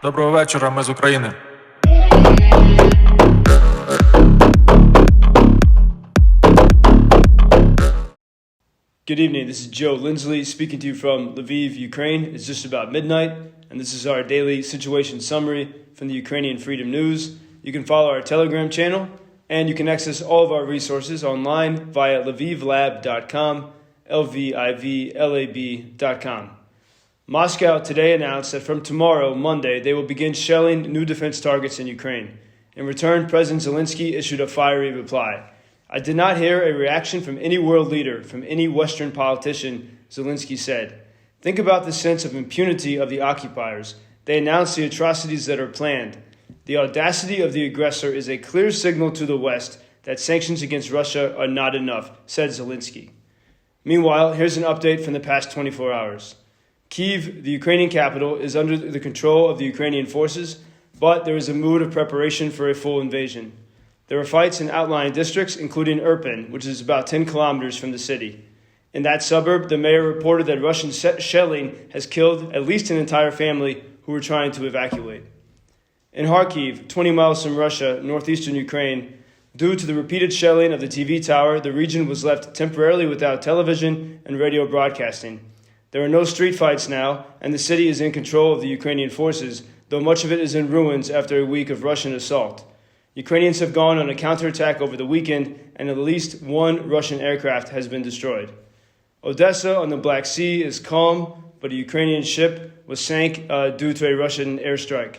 Доброго вечора, ми з України. Good evening, this is Joe Lindsley speaking to you from Lviv, Ukraine. It's just about midnight, and this is our daily situation summary from the Ukrainian Freedom News. You can follow our Telegram channel, and you can access all of our resources online via lvivlab.com, lvivlab.com. Moscow today announced that from tomorrow, Monday, they will begin shelling new defense targets in Ukraine. In return, President Zelensky issued a fiery reply. I did not hear a reaction from any world leader, from any Western politician, Zelensky said. Think about the sense of impunity of the occupiers. They announced the atrocities that are planned. The audacity of the aggressor is a clear signal to the West that sanctions against Russia are not enough, said Zelensky. Meanwhile, here's an update from the past 24 hours. Kyiv, the Ukrainian capital, is under the control of the Ukrainian forces, but there is a mood of preparation for a full invasion. There are fights in outlying districts, including Irpin, which is about 10 kilometers from the city. In that suburb, the mayor reported that Russian shelling has killed at least an entire family who were trying to evacuate. In Kharkiv, 20 miles from Russia, northeastern Ukraine, due to the repeated shelling of the TV tower, the region was left temporarily without television and radio broadcasting. There are no street fights now, and the city is in control of the Ukrainian forces, though much of it is in ruins after a week of Russian assault. Ukrainians have gone on a counterattack over the weekend, and at least one Russian aircraft has been destroyed. Odessa on the Black Sea is calm, but a Ukrainian ship was sank due to a Russian airstrike.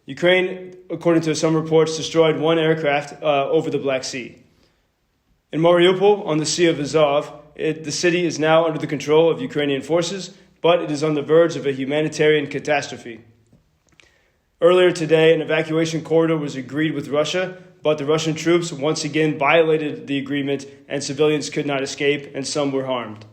Ukraine, according to some reports, destroyed one aircraft over the Black Sea. In Mariupol, on the Sea of Azov, the city is now under the control of Ukrainian forces, but it is on the verge of a humanitarian catastrophe. Earlier today, an evacuation corridor was agreed with Russia, but the Russian troops once again violated the agreement and civilians could not escape and some were harmed.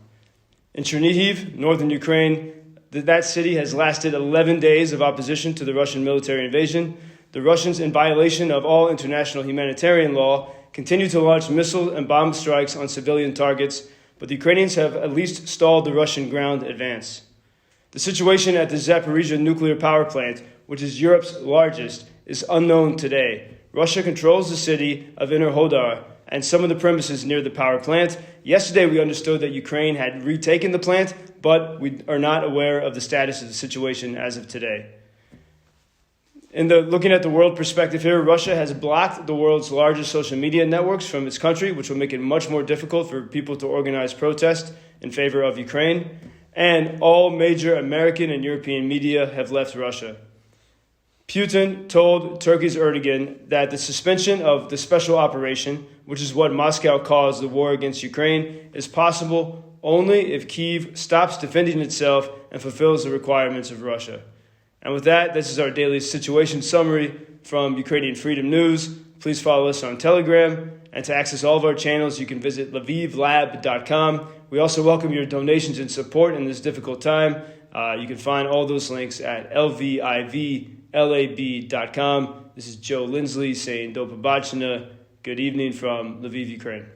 In Chernihiv, northern Ukraine, that city has lasted 11 days of opposition to the Russian military invasion. The Russians, in violation of all international humanitarian law, continue to launch missile and bomb strikes on civilian targets, but the Ukrainians have at least stalled the Russian ground advance. The situation at the Zaporizhzhia nuclear power plant, which is Europe's largest, is unknown today. Russia controls the city of Enerhodar and some of the premises near the power plant. Yesterday, we understood that Ukraine had retaken the plant, but we are not aware of the status of the situation as of today. Looking at the world perspective here, Russia has blocked the world's largest social media networks from its country, which will make it much more difficult for people to organize protest in favor of Ukraine. And all major American and European media have left Russia. Putin told Turkey's Erdogan that the suspension of the special operation, which is what Moscow calls the war against Ukraine, is possible only if Kyiv stops defending itself and fulfills the requirements of Russia. And with that, this is our daily situation summary from Ukrainian Freedom News. Please follow us on Telegram, and to access all of our channels, you can visit lvivlab.com. We also welcome your donations and support in this difficult time. You can find all those links at lvivlab.com. This is Joe Lindsley saying Do pobачення. Good evening from Lviv, Ukraine.